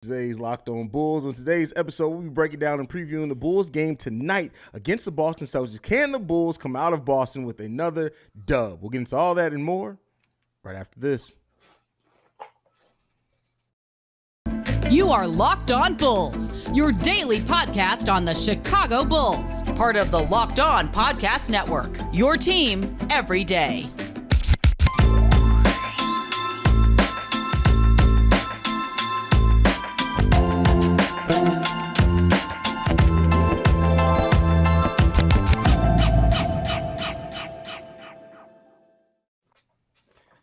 Today's Locked On Bulls. On today's episode, we'll be breaking down and previewing the Bulls game tonight against the Boston Celtics. Can the Bulls come out of Boston with another dub? We'll get into all that and more right after this. You are Locked On Bulls, your daily podcast on the Chicago Bulls, part of the Locked On Podcast Network, your team every day.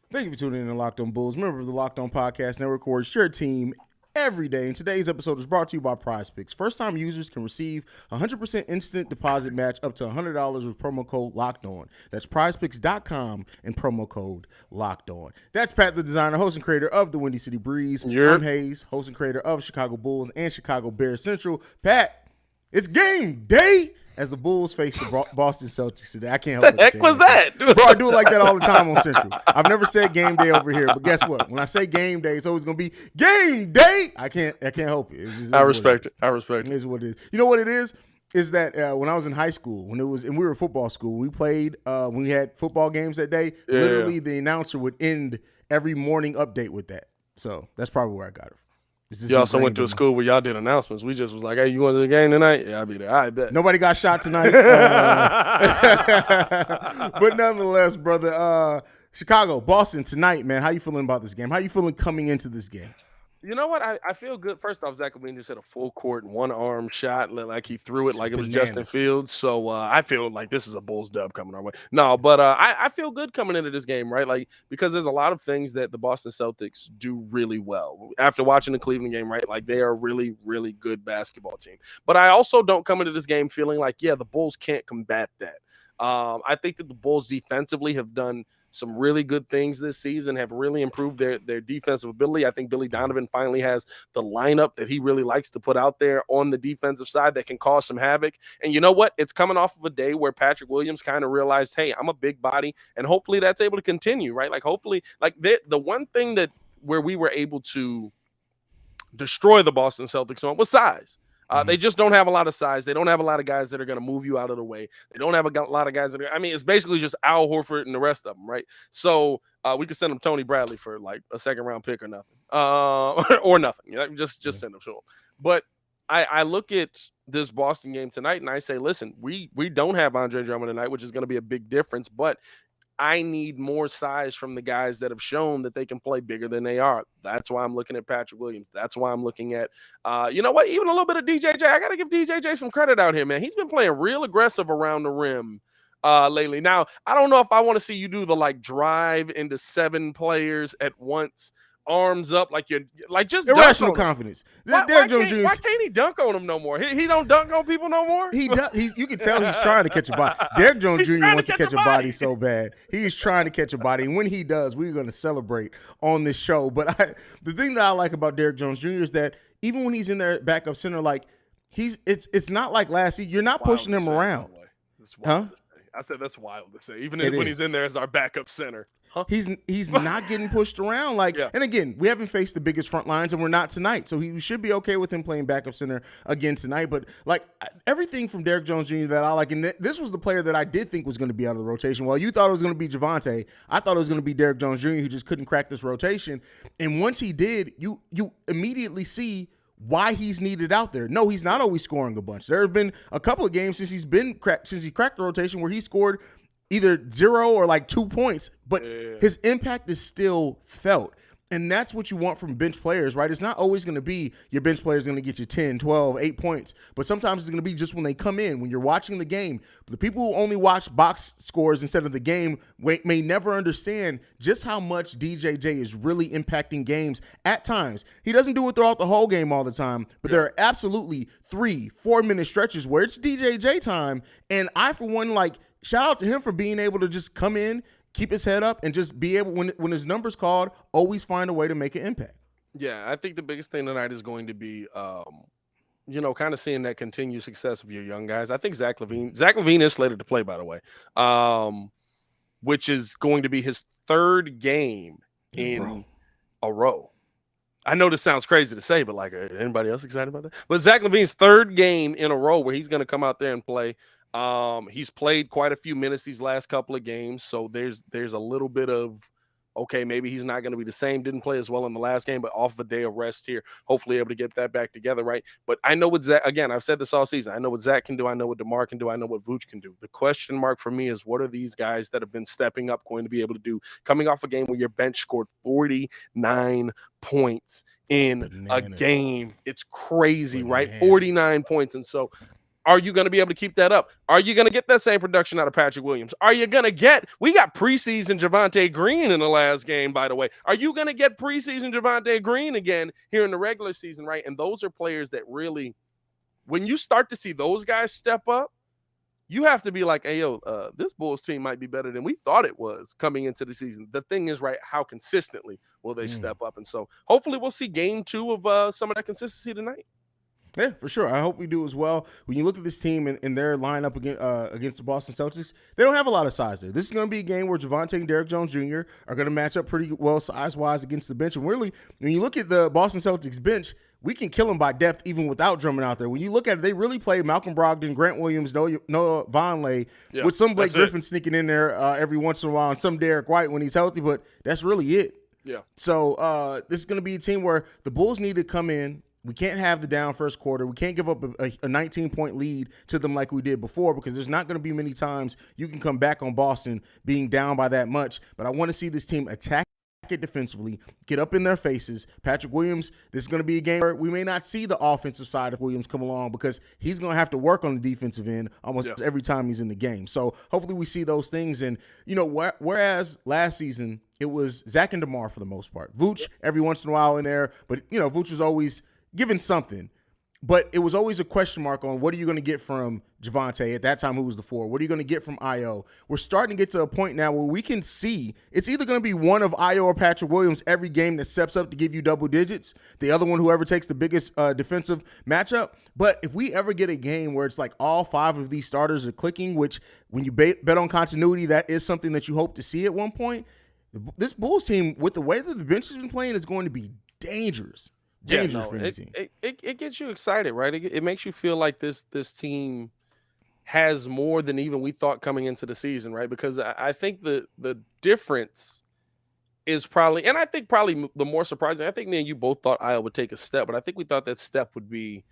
Thank you for tuning in to Locked On Bulls, member of the Locked On Podcast Network, where it's your team every day. And today's episode is brought to you by PrizePicks. First-time users can receive 100% instant deposit match up to $100 with promo code LOCKEDON. That's PrizePicks.com and promo code LOCKEDON. That's Pat, the designer, host and creator of the Windy City Breeze. I'm Haize, host and creator of Chicago Bulls and Chicago Bears Central. Pat, it's game day as the Bulls face the Boston Celtics today. I can't help it. What the heck was that? Bro, I do it like that all the time on Central. I've never said game day over here, but guess what? When I say game day, it's always going to be game day. I can't help it. I respect it. I respect it. It is what it is. You know what it is? Is that when I was in high school, and we were football school, we played, when we had football games that day, literally the announcer would end every morning update with that. So that's probably where I got it from. You also went to a school where y'all did announcements. We just was like, hey, you going to the game tonight? Yeah, I'll be there. I bet. Nobody got shot tonight. But nonetheless, brother, Chicago, Boston tonight, man. How you feeling about this game? How you feeling coming into this game? You know what? I feel good. First off, Zach LaVine just hit a full court, one-arm shot. Like he threw it like it was Justin Fields. So I feel like this is a Bulls dub coming our way. No, but I feel good coming into this game, right? Like, because there's a lot of things that the Boston Celtics do really well. After watching the Cleveland game, right? Like, they are a really, really good basketball team. But I also don't come into this game feeling like, yeah, the Bulls can't combat that. I think that the Bulls defensively have done some really good things this season, have really improved their defensive ability. I think Billy Donovan finally has the lineup that he really likes to put out there on the defensive side that can cause some havoc. And you know what? It's coming off of a day where Patrick Williams kind of realized, hey, I'm a big body, and hopefully that's able to continue, right? Like, hopefully, like the one thing that where we were able to destroy the Boston Celtics on was size. They just don't have a lot of size. They don't have a lot of guys that are going to move you out of the way. They don't have a lot of guys that are, I mean, it's basically just Al Horford and the rest of them, right? So we could send them Tony Bradley for like a second-round pick or nothing. Or nothing. You know, just send them to him. But I look at this Boston game tonight and I say, listen, we don't have Andre Drummond tonight, which is going to be a big difference, but I need more size from the guys that have shown that they can play bigger than they are. That's why I'm looking at Patrick Williams. That's why I'm looking at, you know what, even a little bit of DJJ. I got to give DJJ some credit out here, man. He's been playing real aggressive around the rim lately. Now, I don't know if I want to see you do the, like, drive into 7 players at once, arms up like you're like just irrational confidence. Why can't he dunk on him no more? He don't dunk on people no more. He does. You can tell he's trying to catch a body. Derrick Jones Jr. wants to catch a body so bad. He's trying to catch a body, and when he does, we're going to celebrate on this show. But the thing that I like about Derrick Jones Jr. is that even when he's in there backup center, like it's not like last season. You're not pushing him around. I said that's wild to say. Even when he's in there as our backup center. Huh? He's not getting pushed around. Like, and again, we haven't faced the biggest front lines, and we're not tonight. So he should be okay with him playing backup center again tonight. But like everything from Derrick Jones Jr. that I like, and this was the player that I did think was going to be out of the rotation. While you thought it was going to be Javonte, I thought it was going to be Derrick Jones Jr. who just couldn't crack this rotation. And once he did, you immediately see why he's needed out there. No, he's not always scoring a bunch. There have been a couple of games since he cracked the rotation where he scored either 0 or like 2 points, but his impact is still felt. And that's what you want from bench players, right? It's not always going to be your bench players going to get you 10, 12, 8 points, but sometimes it's going to be just when they come in, when you're watching the game. The people who only watch box scores instead of the game may never understand just how much DJJ is really impacting games at times. He doesn't do it throughout the whole game all the time, but there are absolutely 3-4 minute stretches where it's DJJ time. And I, for one, like, shout out to him for being able to just come in, keep his head up, and just be able, when his number's called, always find a way to make an impact. Yeah, I think the biggest thing tonight is going to be, kind of seeing that continued success of your young guys. I think Zach LaVine is slated to play, by the way, which is going to be his 3rd game in a row. I know this sounds crazy to say, but like, anybody else excited about that? But Zach LaVine's third game in a row where he's going to come out there and play. He's played quite a few minutes these last couple of games, so there's a little bit of, okay, maybe he's not going to be the same. Didn't play as well in the last game, but off a day of rest here, hopefully able to get that back together, right? But I know what Zach, again, I've said this all season. I know what Zach can do. I know what DeMar can do. I know what Vooch can do. The question mark for me is, what are these guys that have been stepping up going to be able to do coming off a game where your bench scored 49 points in a game? It's crazy, right? 49 points. And so, are you going to be able to keep that up? Are you going to get that same production out of Patrick Williams? Are you going to get – we got preseason Javonte Green in the last game, by the way. Are you going to get preseason Javonte Green again here in the regular season, right? And those are players that really – when you start to see those guys step up, you have to be like, hey, yo, this Bulls team might be better than we thought it was coming into the season. The thing is, right, how consistently will they step up? And so hopefully we'll see game 2 of some of that consistency tonight. Yeah, for sure. I hope we do as well. When you look at this team and their lineup against the Boston Celtics, they don't have a lot of size there. This is going to be a game where Javonte and Derrick Jones Jr. are going to match up pretty well size-wise against the bench. And really, when you look at the Boston Celtics bench, we can kill them by depth even without Drummond out there. When you look at it, they really play Malcolm Brogdon, Grant Williams, Noah Vonleh, with some Blake Griffin sneaking in there every once in a while, and some Derek White when he's healthy, but that's really it. Yeah. So this is going to be a team where the Bulls need to come in. We can't have the down first quarter. We can't give up a 19-point lead to them like we did before, because there's not going to be many times you can come back on Boston being down by that much. But I want to see this team attack it defensively, get up in their faces. Patrick Williams, this is going to be a game where we may not see the offensive side of Williams come along, because he's going to have to work on the defensive end almost every time he's in the game. So hopefully we see those things. And, you know, whereas last season it was Zach and DeMar for the most part. Vooch every once in a while in there, but, you know, Vooch was always – given something, but it was always a question mark on what are you going to get from Javonte at that time, who was the 4. What are you going to get from Io? We're starting to get to a point now where we can see it's either going to be one of Io or Patrick Williams every game that steps up to give you double digits. The other one, whoever takes the biggest defensive matchup. But if we ever get a game where it's like all 5 of these starters are clicking, which when you bet on continuity, that is something that you hope to see at one point. This Bulls team, with the way that the bench has been playing, is going to be dangerous. It gets you excited, right? It makes you feel like this team has more than even we thought coming into the season, right? Because I think the difference is probably, and I think probably the more surprising, I think me and you both thought Iowa would take a step, but I think we thought that step would be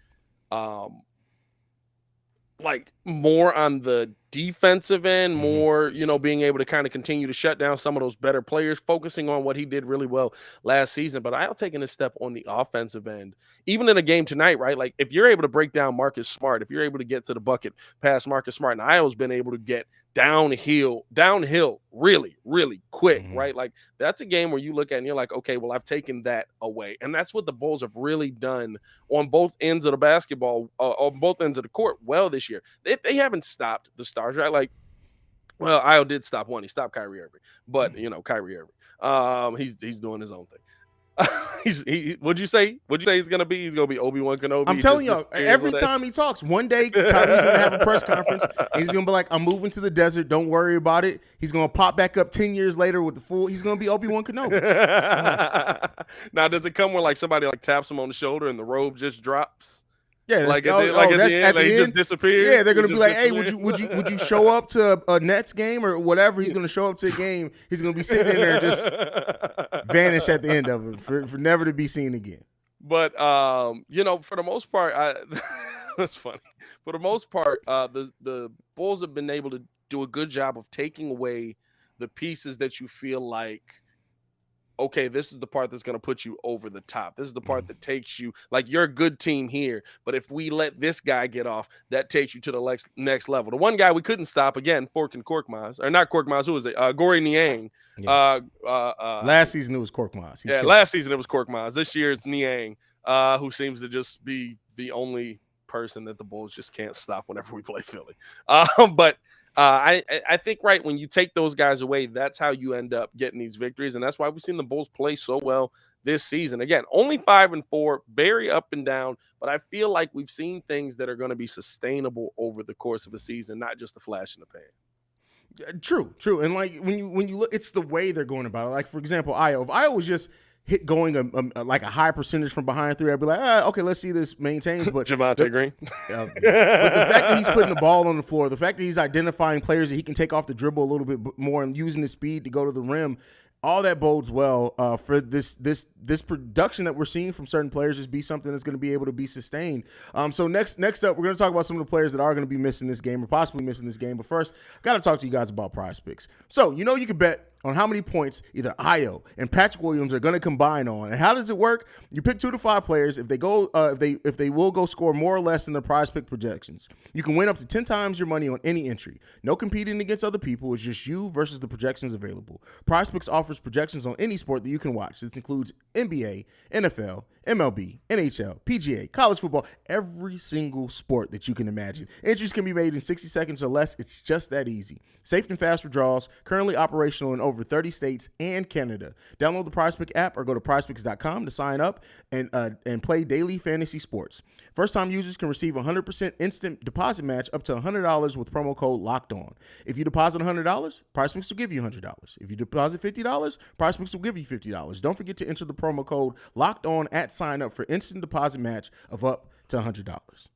like more on the defensive end, more, you know, being able to kind of continue to shut down some of those better players, focusing on what he did really well last season. But I'll take a step on the offensive end, even in a game tonight, right? Like if you're able to break down Marcus Smart, if you're able to get to the bucket past Marcus Smart, and Iowa's been able to get downhill really, really quick, right? Like that's a game where you look at and you're like, okay, well, I've taken that away. And that's what the Bulls have really done on both ends of the basketball, on both ends of the court well this year. They haven't stopped the stars, right? Like, well, Io did stop one. He stopped Kyrie Irving. But, you know, Kyrie Irving, he's doing his own thing. What'd you say? What'd you say he's gonna be? He's gonna be Obi-Wan Kenobi. I'm telling y'all, every time he talks, one day Kyrie's gonna have a press conference and he's gonna be like, "I'm moving to the desert. Don't worry about it." He's gonna pop back up 10 years later with the full. He's gonna be Obi-Wan Kenobi. Now, does it come when like somebody like taps him on the shoulder and the robe just drops? Yeah, like at the end, he just disappears. Yeah, they're gonna be like, "Hey, would you show up to a Nets game or whatever?" He's gonna show up to a game. He's gonna be sitting in there and just vanish at the end of it for never to be seen again. But you know, for the most part, that's funny. For the most part, the Bulls have been able to do a good job of taking away the pieces that you feel like, okay, this is the part that's going to put you over the top. This is the part that takes you, like, you're a good team here, but if we let this guy get off, that takes you to the next level. The one guy we couldn't stop, again, Korkmaz, or not Korkmaz, who was it? Gorey Niang. Yeah. Last season it was Korkmaz. Last season it was Korkmaz. This year it's Niang, who seems to just be the only person that the Bulls just can't stop whenever we play Philly. But I think, right, when you take those guys away, that's how you end up getting these victories. And that's why we've seen the Bulls play so well this season. Again, only 5-4, very up and down, but I feel like we've seen things that are going to be sustainable over the course of a season, not just a flash in the pan. True. And like when you look, it's the way they're going about it. Like, for example, Io. If Io was just going like a high percentage from behind three, I'd be like, okay, let's see this maintains. But Javonte Green. But the fact that he's putting the ball on the floor, the fact that he's identifying players that he can take off the dribble a little bit more and using his speed to go to the rim, all that bodes well for this production that we're seeing from certain players just be something that's going to be able to be sustained. So next up, we're going to talk about some of the players that are going to be missing this game or possibly missing this game. But first, I got to talk to you guys about Prize Picks. So you can bet on how many points either Ayo and Patrick Williams are going to combine on. And how does it work? You pick 2 to 5 players. If they go, if they will go score more or less than the Prize Pick projections, you can win up to 10 times your money on any entry. No competing against other people. It's just you versus the projections available. Prize Picks offers projections on any sport that you can watch. This includes NBA, NFL, MLB, NHL, PGA, college football, every single sport that you can imagine. Entries can be made in 60 seconds or less. It's just that easy. Safe and fast withdrawals, currently operational in over 30 states and Canada. Download the PrizePicks app or go to prizepicks.com to sign up and play daily fantasy sports. First-time users can receive 100% instant deposit match up to $100 with promo code LOCKEDON. If you deposit $100, PrizePicks will give you $100. If you deposit $50, PrizePicks will give you $50. Don't forget to enter the promo code LOCKEDON at sign up for instant deposit match of up to $100.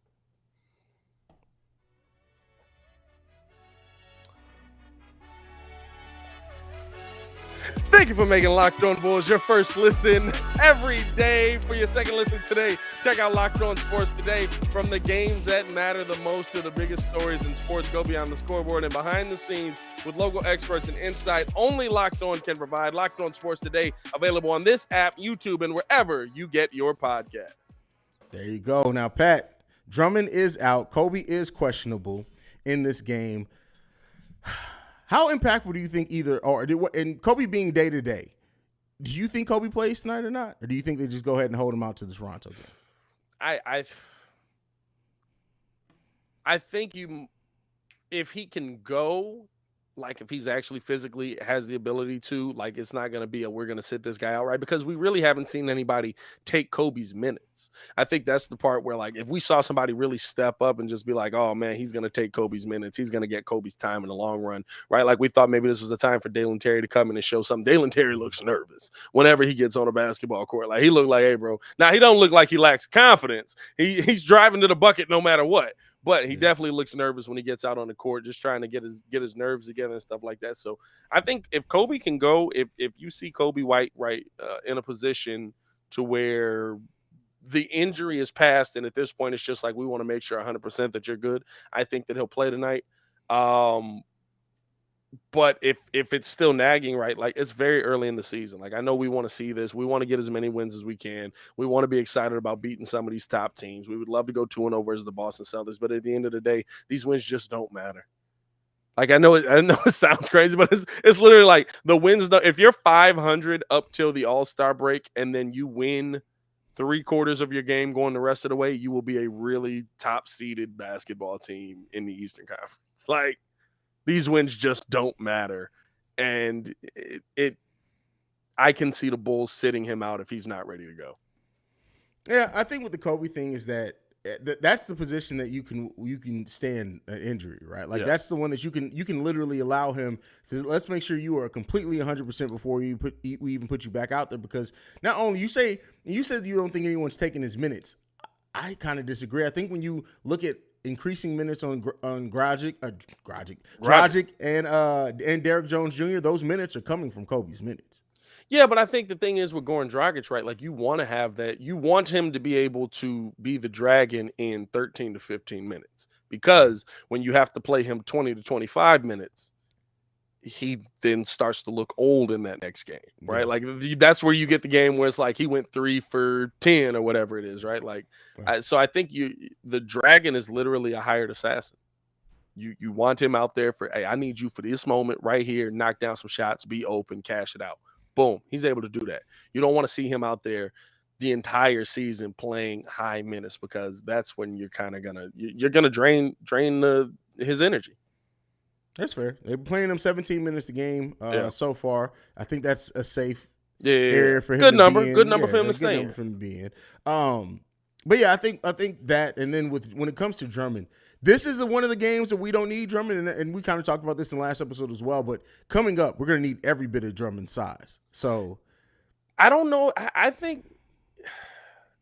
Thank you for making Locked On Bulls your first listen every day. For your second listen today, check out Locked On Sports Today. From the games that matter the most to the biggest stories in sports, go beyond the scoreboard and behind the scenes with local experts and insight only Locked On can provide. Locked On Sports Today, available on this app, YouTube, and wherever you get your podcasts. There you go. Now, Pat, Drummond is out. Kobe is questionable in this game. How impactful do you think and Kobe being day-to-day, do you think Kobe plays tonight or not? Or do you think they just go ahead and hold him out to the Toronto game? I think if he can go, like if he's actually physically has the ability to, like it's not going to be we're going to sit this guy out, right? Because we really haven't seen anybody take Kobe's minutes. I think that's the part where like if we saw somebody really step up and just be like, oh man, he's going to take Kobe's minutes. He's going to get Kobe's time in the long run, right? Like we thought maybe this was the time for Dalen Terry to come in and show something. Dalen Terry looks nervous whenever he gets on a basketball court. Like he looked like, hey bro, now he don't look like he lacks confidence. He's driving to the bucket no matter what. But he definitely looks nervous when he gets out on the court, just trying to get his nerves together and stuff like that. So I think if Kobe can go, if you see Kobe White in a position to where the injury is past, and at this point it's just like we want to make sure 100% that you're good, I think that he'll play tonight. But if it's still nagging, right, like it's very early in the season. Like I know we want to see this. We want to get as many wins as we can. We want to be excited about beating some of these top teams. We would love to go 2-0 versus the Boston Celtics, but at the end of the day, these wins just don't matter. Like I know it sounds crazy, but it's literally like the wins. If you're 500 up till the All-Star break and then you win 3/4 of your game going the rest of the way, you will be a really top-seeded basketball team in the Eastern Conference. Like, these wins just don't matter, and I can see the Bulls sitting him out if he's not ready to go. Yeah, I think with the Kobe thing is that that's the position that you can stand an injury, right? Like that's the one that you can literally allow him to. Let's make sure you are completely 100% before we even put you back out there, because not only you said you don't think anyone's taking his minutes. I kind of disagree. I think when you look at increasing minutes on Dragic and Derrick Jones Jr., those minutes are coming from Kobe's minutes. Yeah, but I think the thing is with Goran Dragic, right? Like you want to have that. You want him to be able to be the Dragon in 13 to 15 minutes, because when you have to play him 20 to 25 minutes, he then starts to look old in that next game, right? Like that's where you get the game where it's like he went 3 for 10 or whatever it is, right? Like, so I think the Dragon is literally a hired assassin. You want him out there for, hey, I need you for this moment right here, knock down some shots, be open, cash it out. Boom, he's able to do that. You don't want to see him out there the entire season playing high minutes, because that's when you're kind of gonna drain his energy. That's fair. They're playing him 17 minutes a game so far. I think that's a safe area for him. Good number. Good number for him to stay in. But yeah, I think that, and then when it comes to Drummond, this is one of the games that we don't need Drummond, and we kind of talked about this in the last episode as well. But coming up, we're going to need every bit of Drummond's size. So I don't know. I think,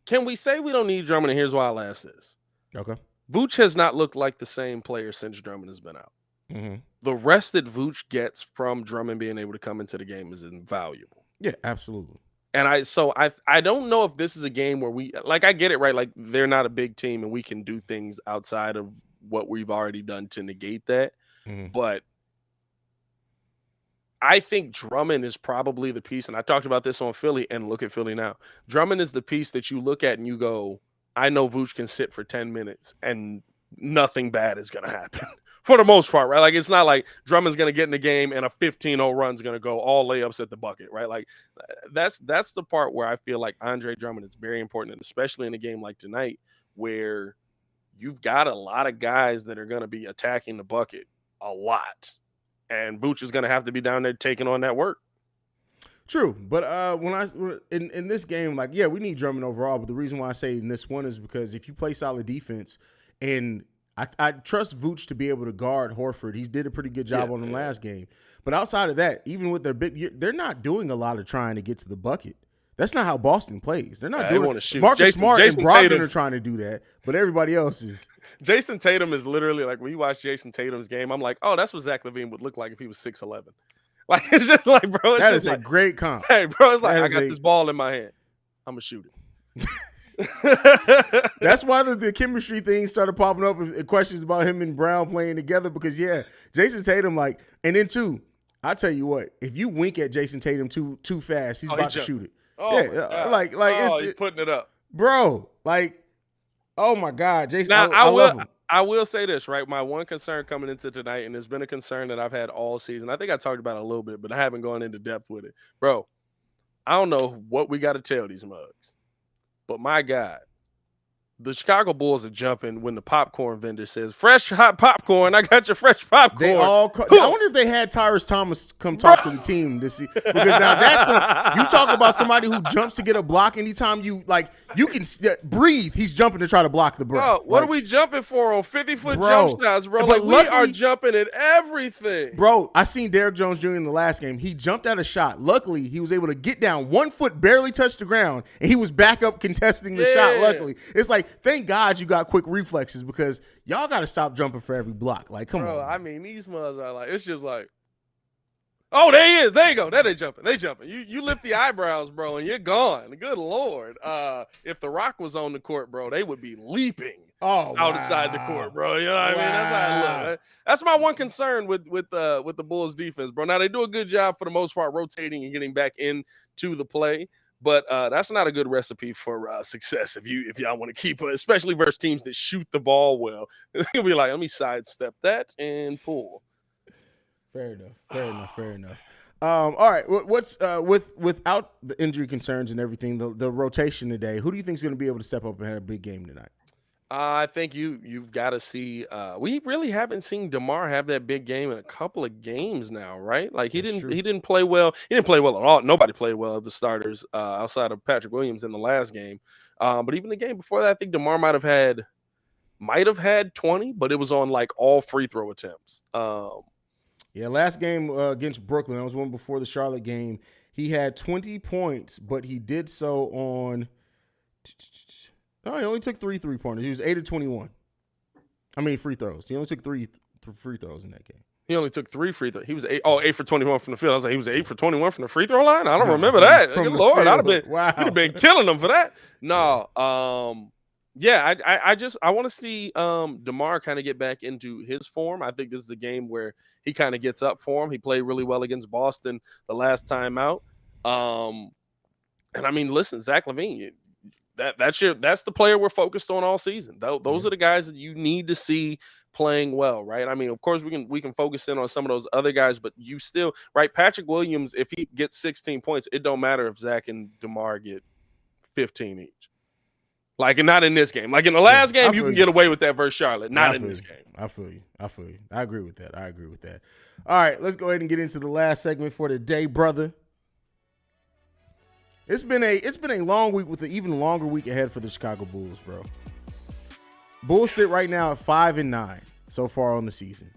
can we say we don't need Drummond? And here's why I'll ask this. Okay. Vooch has not looked like the same player since Drummond has been out. Mm-hmm. The rest that Vooch gets from Drummond being able to come into the game is invaluable. Yeah, absolutely. And I don't know if this is a game where we, like, I get it, right? Like, they're not a big team and we can do things outside of what we've already done to negate that. Mm-hmm. But I think Drummond is probably the piece, and I talked about this on Philly, and look at Philly now. Drummond is the piece that you look at and you go, I know Vooch can sit for 10 minutes and nothing bad is going to happen for the most part, right? Like, it's not like Drummond's going to get in the game and a 15-0 run's going to go all layups at the bucket, right? Like, that's the part where I feel like Andre Drummond is very important, and especially in a game like tonight where you've got a lot of guys that are going to be attacking the bucket a lot. And Vooch is going to have to be down there taking on that work. True, but in this game, like, yeah, we need Drummond overall. But the reason why I say in this one is because if you play solid defense, and I trust Vooch to be able to guard Horford. He did a pretty good job on the last game. But outside of that, even with their they're not doing a lot of trying to get to the bucket. That's not how Boston plays. They're not doing. They want to shoot. Marcus Smart and Brogdon are trying to do that, but everybody else is. Jason Tatum is literally like, when you watch Jason Tatum's game, I'm like, oh, that's what Zach LaVine would look like if he was 6'11". Like, it's just like, bro, it's that just is a great comp. Hey, bro, it's like, I got this ball in my hand. I'm gonna shoot it. That's why the chemistry thing started popping up and questions about him and Brown playing together, because Jason Tatum, like, and then too, I tell you what, if you wink at Jason Tatum too fast, he's about to shoot it. Oh, like he's putting it up, bro. Like, oh my God, Jason. Now, I love him. I will say this, right? My one concern coming into tonight, and it's been a concern that I've had all season. I think I talked about it a little bit, but I haven't gone into depth with it, bro. I don't know what we got to tell these mugs, but my God, the Chicago Bulls are jumping when the popcorn vendor says, fresh hot popcorn. I got your fresh popcorn. They all I wonder if they had Tyrus Thomas come talk to the team to see. Because now you talk about somebody who jumps to get a block anytime you can breathe. He's jumping to try to block the bro. What are we jumping for on 50-foot jump shots, bro? But we are jumping at everything. Bro, I seen Derrick Jones Jr. in the last game. He jumped at a shot. Luckily, he was able to get down 1 foot, barely touched the ground, and he was back up contesting the shot. Luckily. It's like, thank God you got quick reflexes, because y'all got to stop jumping for every block. Like, come on. I mean, these mugs are like, it's just like, oh, there he is. There you go. There they jumping. They jumping. You lift the eyebrows, bro, and you're gone. Good Lord. If The Rock was on the court, bro, they would be leaping outside the court, bro. You know what I mean? That's how it looks. That's my one concern with the Bulls defense, bro. Now, they do a good job for the most part rotating and getting back into the play. But that's not a good recipe for success if y'all want to keep it, especially versus teams that shoot the ball well. You'll be like, let me sidestep that and pull. Fair enough. All right, what's without the injury concerns and everything, the rotation today, who do you think is going to be able to step up and have a big game tonight? I think you've got to see. We really haven't seen DeMar have that big game in a couple of games now, right? Like he didn't play well. He didn't play well at all. Nobody played well of the starters outside of Patrick Williams in the last game. But even the game before that, I think DeMar might have had 20, but it was on like all free throw attempts. Last game against Brooklyn, that was one before the Charlotte game. He had 20 points, but he did so on. No, he only took 3 3-pointers. He was 8 of 21. I mean, free throws. He only took 3 free throws in that game. He only took 3 free throws. He was 8 for 21 from the field. I was like, he was 8 for 21 from the free throw line? I don't remember that. Good Lord, I'd have been killing him for that. No, I want to see DeMar kind of get back into his form. I think this is a game where he kind of gets up for him. He played really well against Boston the last time out. And I mean, listen, Zach LaVine, that's the player we're focused on all season. Those are the guys that you need to see playing well, right? I mean, of course, we can focus in on some of those other guys, but you still, right? Patrick Williams, if he gets 16 points, it don't matter if Zach and DeMar get 15 each. Like, and not in this game. Like in the last game, you can get away with that versus Charlotte. Not in this game. I feel you. I agree with that. All right, let's go ahead and get into the last segment for the day, brother. It's been a long week with an even longer week ahead for the Chicago Bulls, bro. Bulls sit right now at 5-9 so far on the season.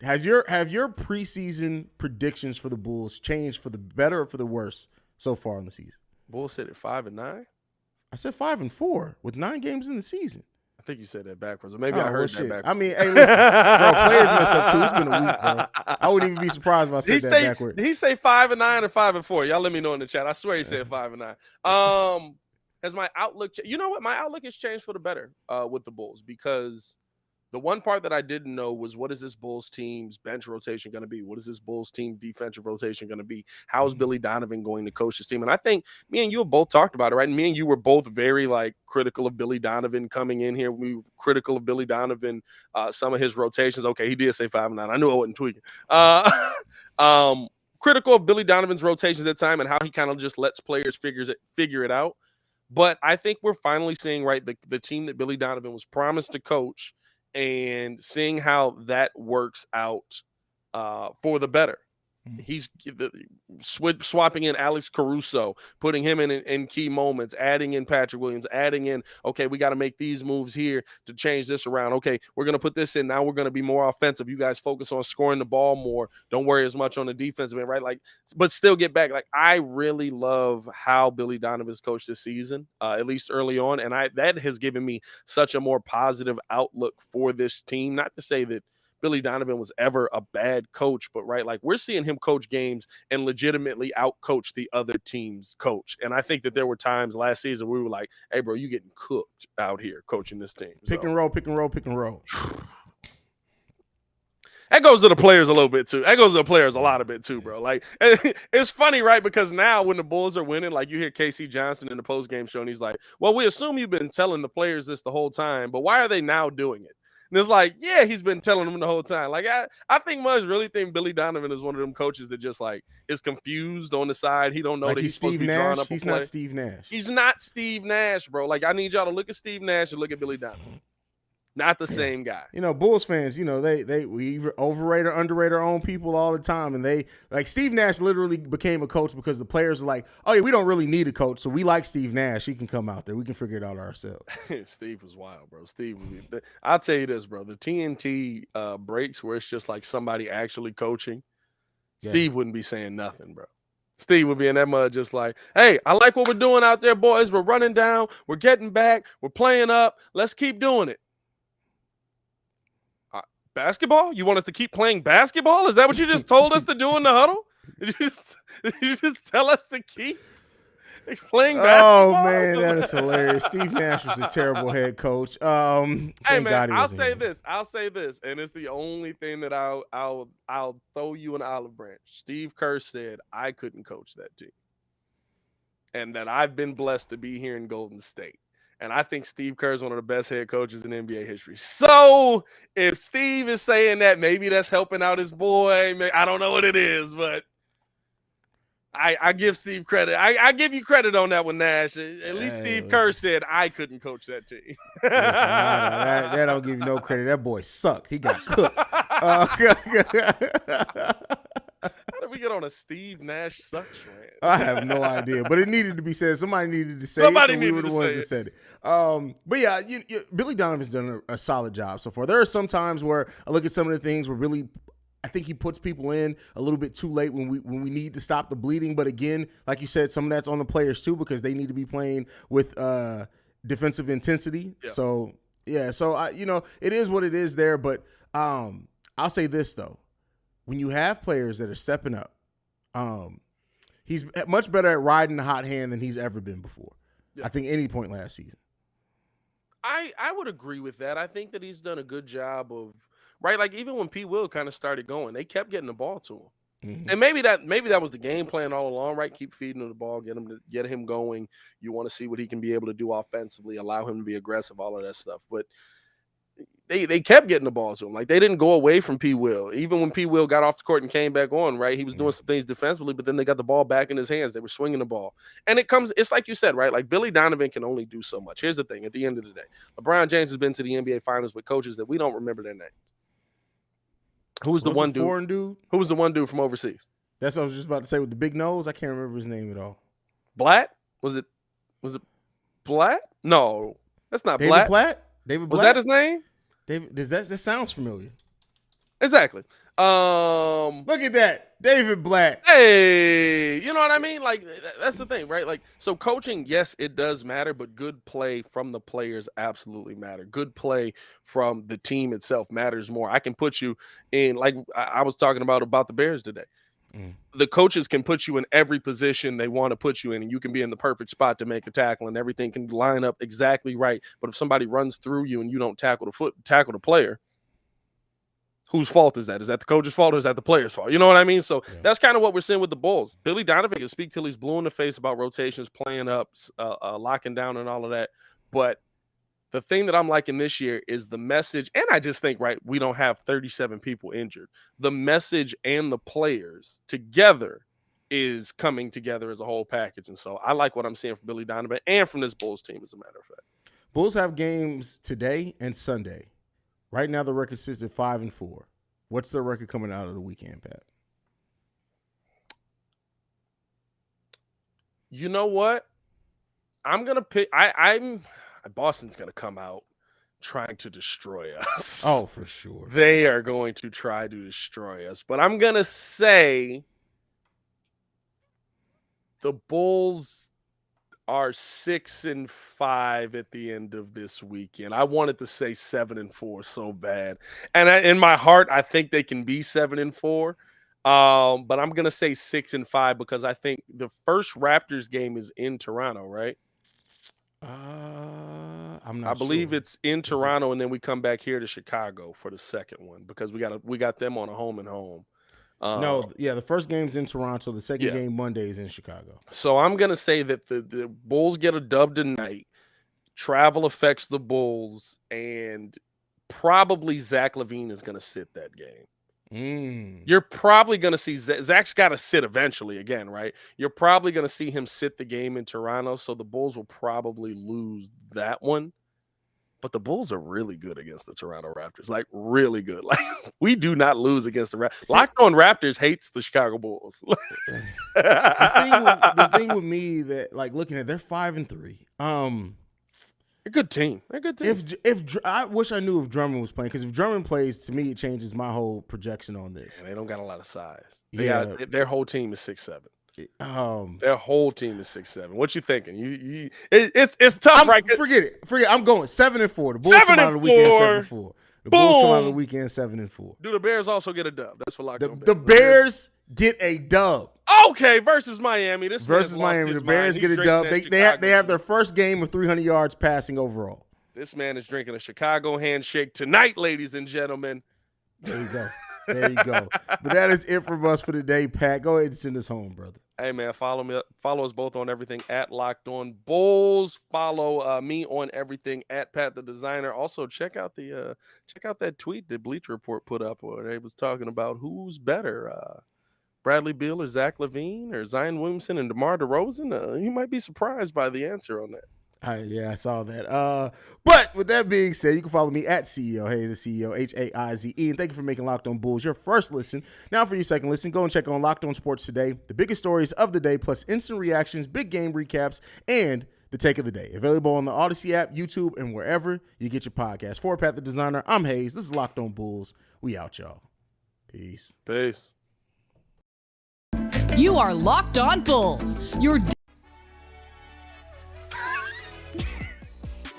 Have your preseason predictions for the Bulls changed for the better or for the worse so far on the season? Bulls sit at 5-9. I said 5-4 with 9 games in the season. I think you said that backwards, or maybe I heard that backwards. I mean, hey, listen, bro, players mess up too. It's been a week, bro. I wouldn't even be surprised if I said that backwards. Did he say 5-9 or 5-4? Y'all let me know in the chat. I swear he said 5-9. Has my outlook? You know what? My outlook has changed for the better with the Bulls, because the one part that I didn't know was, what is this Bulls team's bench rotation going to be? What is this Bulls team defensive rotation going to be? How is Billy Donovan going to coach this team? And I think me and you have both talked about it, right? And me and you were both very critical of Billy Donovan coming in here. We were critical of Billy Donovan, some of his rotations. Okay, he did say 5-9. I knew I wasn't tweaking. Critical of Billy Donovan's rotations at the time and how he kind of just lets players figure it out. But I think we're finally seeing, right, the team that Billy Donovan was promised to coach, and seeing how that works out for the better. He's swapping in Alex Caruso, putting him in key moments, adding in Patrick Williams, adding in, okay, we got to make these moves here to change this around. Okay, we're going to put this in. Now we're going to be more offensive. You guys focus on scoring the ball more. Don't worry as much on the defensive end, right? But still get back. I really love how Billy Donovan's coached this season, at least early on. And that has given me such a more positive outlook for this team. Not to say that Billy Donovan was ever a bad coach, but we're seeing him coach games and legitimately out-coach the other team's coach. And I think that there were times last season we were like, hey, bro, you getting cooked out here coaching this team. Pick and roll. That goes to the players a little bit too. That goes to the players a lot of bit too, bro. It's funny, right? Because now when the Bulls are winning, you hear Casey Johnson in the post-game show, and he's like, well, we assume you've been telling the players this the whole time, but why are they now doing it? And it's yeah, he's been telling them the whole time. I think Muzz really think Billy Donovan is one of them coaches that just is confused on the side. He don't know that he's supposed to be drawing up a play. He's not Steve Nash. He's not Steve Nash, bro. I need y'all to look at Steve Nash and look at Billy Donovan. Not the same guy. Bulls fans, we overrate or underrate our own people all the time. And they Steve Nash literally became a coach because the players are oh yeah, we don't really need a coach. So we like Steve Nash. He can come out there. We can figure it out ourselves. Steve was wild, bro. I'll tell you this, bro. The TNT breaks where it's just somebody actually coaching. Yeah. Steve wouldn't be saying nothing, bro. Steve would be in that mud just hey, I like what we're doing out there, boys. We're running down. We're getting back. We're playing up. Let's keep doing it. Basketball? You want us to keep playing basketball? Is that what you just told us to do in the huddle? Did you just tell us to keep playing basketball? Oh, man, that is hilarious. Steve Nash was a terrible head coach. Hey, man, I'll say this, and it's the only thing that I'll throw you an olive branch. Steve Kerr said I couldn't coach that team, and that I've been blessed to be here in Golden State. And I think Steve Kerr is one of the best head coaches in NBA history. So if Steve is saying that, maybe that's helping out his boy. I don't know what it is, but I give Steve credit. I give you credit on that one, Nash. At least Steve Kerr said I couldn't coach that team. That don't give you no credit. That boy sucked. He got cooked. How did we get on a Steve Nash sucks rant? I have no idea, but it needed to be said. Somebody needed to say it, so we were the ones that said it. But yeah, Billy Donovan's done a solid job so far. There are some times where I look at some of the things where really I think he puts people in a little bit too late when we need to stop the bleeding. But again, like you said, some of that's on the players too, because they need to be playing with defensive intensity. Yeah. So yeah, it is what it is there. But I'll say this though. When you have players that are stepping up, he's much better at riding the hot hand than he's ever been before. Yeah. I think any point last season. I would agree with that. I think that he's done a good job of, right? Even when P. Will kind of started going, they kept getting the ball to him. Mm-hmm. And maybe that was the game plan all along, right? Keep feeding him the ball, get him going. You want to see what he can be able to do offensively, allow him to be aggressive, all of that stuff. But they kept getting the ball to him. They didn't go away from P. Will. Even when P. Will got off the court and came back on, right? He was doing some things defensively, but then they got the ball back in his hands. They were swinging the ball. And it's like you said, right? Billy Donovan can only do so much. Here's the thing. At the end of the day, LeBron James has been to the NBA Finals with coaches that we don't remember their names. Who was the one dude? Foreign dude? Who was the one dude from overseas? That's what I was just about to say with the big nose. I can't remember his name at all. Blatt? Was it Blatt? No, that's not David Blatt. Platt? David Blatt? Was that his name? David, that sounds familiar. Exactly. Look at that, David Blatt. Hey, you know what I mean? Like, that's the thing, right? Like, so coaching, yes, it does matter, but good play from the players absolutely matter. Good play from the team itself matters more. I can put you in, like I was talking about the Bears today. The coaches can put you in every position they want to put you in, and you can be in the perfect spot to make a tackle, and everything can line up exactly right. But if somebody runs through you and you don't tackle the player, whose fault is that? Is that the coach's fault or is that the player's fault? You know what I mean? So that's kind of what we're seeing with the Bulls. Billy Donovan can speak till he's blue in the face about rotations, playing up, locking down and all of that. But the thing that I'm liking this year is the message. And I just think, right, we don't have 37 people injured. The message and the players together is coming together as a whole package. And so I like what I'm seeing from Billy Donovan and from this Bulls team, as a matter of fact. Bulls have games today and Sunday. Right now, the record sits at 5-4. What's the record coming out of the weekend, Pat? You know what? I'm gonna pick. Boston's gonna come out trying to destroy us. Oh, for sure. They are going to try to destroy us. But I'm gonna say the Bulls are 6-5 at the end of this weekend. I wanted to say 7-4 so bad, and in my heart, I think they can be 7-4. But I'm gonna say 6-5 because I think the first Raptors game is in Toronto, right? I'm not. I believe it's in Toronto, and then we come back here to Chicago for the second one because we got them on a home and home. The first game's in Toronto. The second game Monday is in Chicago. So I'm going to say that the Bulls get a dub tonight. Travel affects the Bulls, and probably Zach LaVine is going to sit that game. You're probably going to see Zach's got to sit eventually again, right? You're probably going to see him sit the game in Toronto, so the Bulls will probably lose that one. But the Bulls are really good against the Toronto Raptors, like really good. Like we do not lose against the Raptors. Locked On Raptors hates the Chicago Bulls. the thing with me that, like, looking at, they're 5-3. They're a good team. They're a good team. If I wish I knew if Drummond was playing, because if Drummond plays, to me it changes my whole projection on this. Yeah, they don't got a lot of size. Their whole team is 6'7". Their whole team is 6'7". What you thinking? It's tough, right? Forget it. I'm going 7-4. The Bulls come out of the weekend 7-4. The Bulls come out of the weekend 7-4. Do the Bears also get a dub? That's for Locked On Bears. The Bears get a dub. Okay, versus Miami. The Bears get a dub. They have their first game of 300 yards passing overall. This man is drinking a Chicago handshake tonight, ladies and gentlemen. There you go. But that is it from us for today, Pat. Go ahead and send us home, brother. Hey, man, follow us both on everything at Locked On Bulls. Follow me on everything at Pat the Designer. Also, check out that tweet that Bleacher Report put up where they was talking about who's better, Bradley Beal or Zach LaVine or Zion Williamson and DeMar DeRozan. You might be surprised by the answer on that. I saw that. But with that being said, you can follow me at CEO Haize, CEO Haize. And thank you for making Locked On Bulls your first listen. Now for your second listen, go and check on Locked On Sports Today, the biggest stories of the day, plus instant reactions, big game recaps, and the take of the day. Available on the Odyssey app, YouTube, and wherever you get your podcast. For Pat the Designer, I'm Haize. This is Locked On Bulls. We out, y'all. Peace. You are Locked On Bulls. Your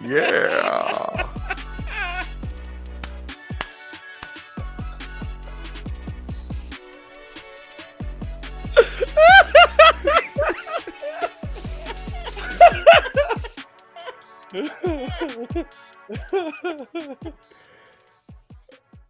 Yeah.